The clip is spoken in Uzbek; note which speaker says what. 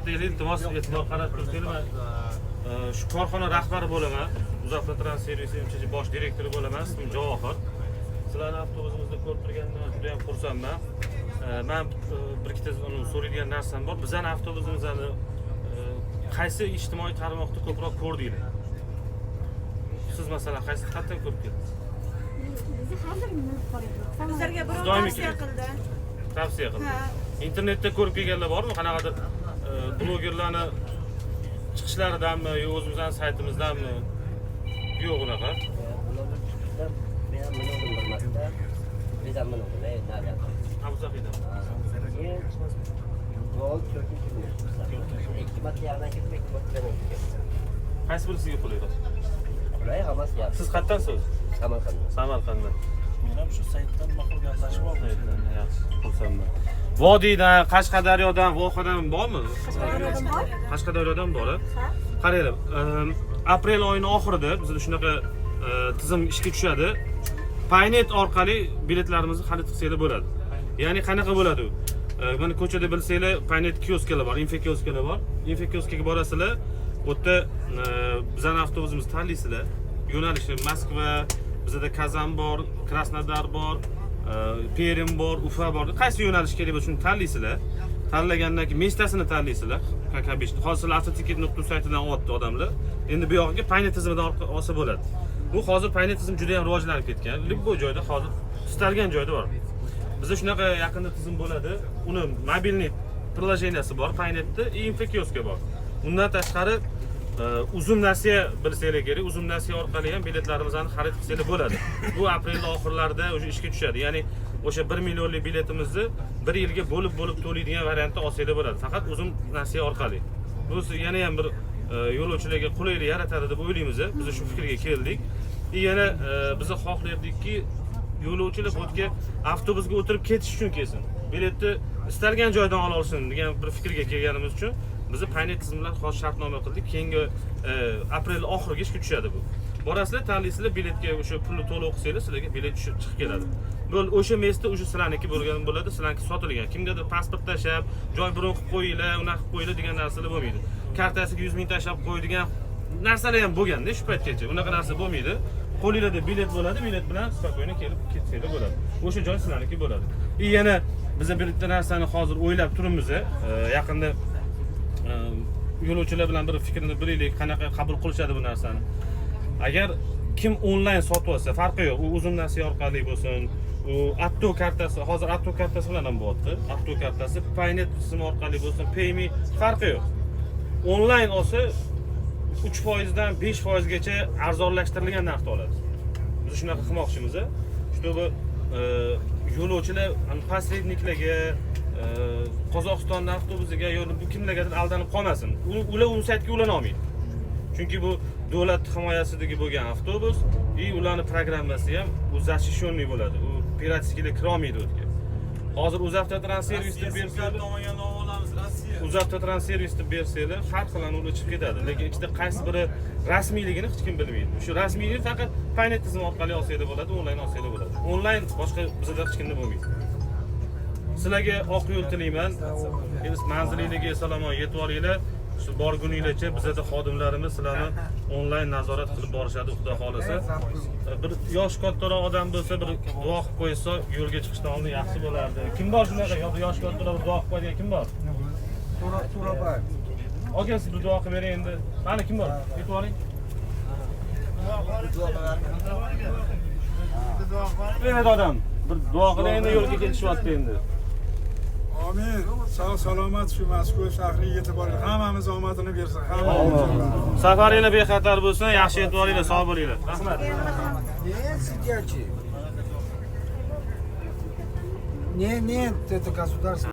Speaker 1: eslataylik, iltimos e'tibor qarab turtinglar. Shu korxona rahbari bo'laman. Uzavtotrans servisi MCH bosh direktori bo'laman. Ismim Javohir. Sizlarni avtobusimizda ko'rib turganimdan juda ham xursandman. Men bir ikkita so'raydigan narsam bor. Bizning avtobusimizni qaysi ijtimoiy tarmoqda ko'proq ko'rdinglar? Siz masalan qaysi xatdan ko'rib keldingiz?
Speaker 2: Bizlarga birov tavsiya qildi.
Speaker 1: Tavsiya qildi. Internetda ko'rib kelganlar bormi? Qanaqadir blogerlarni chiqishlaridanmi, yo o'zimizning saytimizdanmi? Yo'q unaqa. Qaysi birisiga qulayroq? Siz qayerdansiz? Samarqanddan.
Speaker 3: Men ham shu saytdan ma'qul gaplashib oldim.
Speaker 1: Yaxshi, xursandman. Vodiydan, Qashqadaryodan, Vohadan bormi? Qashqadaryodan bor. Qaranglar, aprel oyining oxirida bizda shunaqa tizim ishga tushadi. Paynet orqali biletlarimizni xarid qilsanglar bo'ladi. Ya'ni qanaqa bo'ladi? Mana ko'chada bilsanglar, Paynet kioskalari bor, Info kioskalar bor. Info kioskaga borasizlar, u yerda bizning avtobusimizni tanlaysizlar. Yo'nalishi Moskva, bizda Kazan bor, Krasnodar bor, Perm bor, Ufa bor. Qaysi yo'nalish kerak bo'lsa shuni tanlaysizlar. Tanlagandan keyin mestasini tanlaysizlar. KK5. Hozir avtotiket.uz saytidan olyapti odamlar. Endi bu yog'iga Paynet tizimidan olsa bo'ladi. Bu hozir Paynet tizimi juda ham rivojlanib ketgan. Bu joyda hozir istalgan joyda bor. Bizda shunaqa yaqinda tizim bo'ladi. Uni mobilniy prilojeniyasi bor, Paynetda, Info kioska bor. Undan tashqari uzum nasiya bilsanglar kerak, uzum nasiya orqali ham biletlarimizni xarid qilsanglar bo'ladi. Bu aprel oxirlarida o'sha ishga tushadi. Ya'ni o'sha 1 millionlik biletimizni 1 yilga bo'lib to'laydigan variantda olsanglar bo'ladi. Faqat uzum nasiya orqali. Bu yana ham bir yo'lovchilarga qulaylik yaratadi deb o'ylaymiz. Biz shu fikrga keldik. Yana biz xohlayaplikki, yo'lovchilar bu yerga avtobusga o'tirib ketish uchun kelsin. Biletni istalgan joydan ola olsin degan bir fikrga kelganimiz uchun biz Paynet tizimi bilan hozir shartnoma qildik. Keyingi aprel oxiriga ishga tushadi bu. Borasizlar, tanlaysizlar, biletga o'sha pulni to'lov qilsanglar, sizlarga bilet tushib chiqib keladi. Bu o'sha mesda o'sha sizlarniki bo'lgan bo'ladi, sizlarniki sotilgan. Kimgadir pasport tashab, joy bron qilib qo'yinglar, unaqa qilib qo'yinglar degan narsalar bo'lmaydi. Kartasiga 100 ming tashab qo'yadigan narsalar ham bo'lganda shu paytgacha unaqa narsa bo'lmaydi. Qo'lingizda bilet bo'ladi, bilet bilan spokойно kelib ketsanglar bo'ladi. O'sha joy sizlarniki bo'ladi. Yana biz bitta narsani hozir o'ylab turibmiz, yaqinda yo'lovchilar bilan bir fikrni biraylik, qanaqa qabul qilishadi bu narsani. Agar kim onlayn sotib olsa, farqi yo'q. U uzun nasiya orqali bo'lsin, u Atto kartasi, hozir Atto kartasi bilan ham bo'lyapti. Atto kartasi Paynet tizimi orqali bo'lsin, Payme farqi yo'q. Onlayn olsa 3% dan 5% gacha arzonlashtirilgan narxda oladi. Biz shunaqa qilmoqchimiz. Чтобы yo'lovchilar posredniklarga, Qozog'iston avtobusiga yo'li bu kimlargadir aldanib qolmasin. Ular u saytga ulana olmaydi. Chunki bu davlat himoyasidagi bo'lgan avtobus, ularning programmasi ham защищенный bo'ladi. U piratskiga kira olmaydi o'tga. Hozir Uzavtotrans servisda bersanglar, Uzavtotrans servisda bersanglar, har xil ular chiqib ketadi. Lekin ichida qaysi biri rasmiyligini hech kim bilmaydi. Shu rasmiylik faqat Paynet tizimi orqali olsanglar bo'ladi, onlayn olsanglar bo'ladi. Onlayn boshqa bizda hech kimda bo'lmaydi. Sizlarga oq yo'l tilayman. Endi manzilingizga salomon yetib olinglar. Shu borguningizcha bizda xodimlarimiz sizlarni onlayn nazorat qilib borishadi, xudo xolasa. Bir yosh kattaroq odam bo'lsa, bir duo qilib qo'ysa, yo'lga chiqishdan oldin yaxshi bo'lardi. Kim bor shunaqa? Yosh kattaroq duo qilib qo'yadigan kim bor?
Speaker 4: To'rabay.
Speaker 1: Aka siz bir duo qilib bering endi. Mana kim bor? Yetib oling. Endi odam bir duo qiling, endi yo'lga ketishyapti endi.
Speaker 4: Amin. Sog' salomat shu Moskva shahriga yetib boring. Hammamiz omadini bersin. Hammamiz.
Speaker 1: Safaringiz bexatar bo'lsin, yaxshi yetib olinglar, sog' bo'linglar. Rahmat.
Speaker 4: Сидячий. Нет, это государство.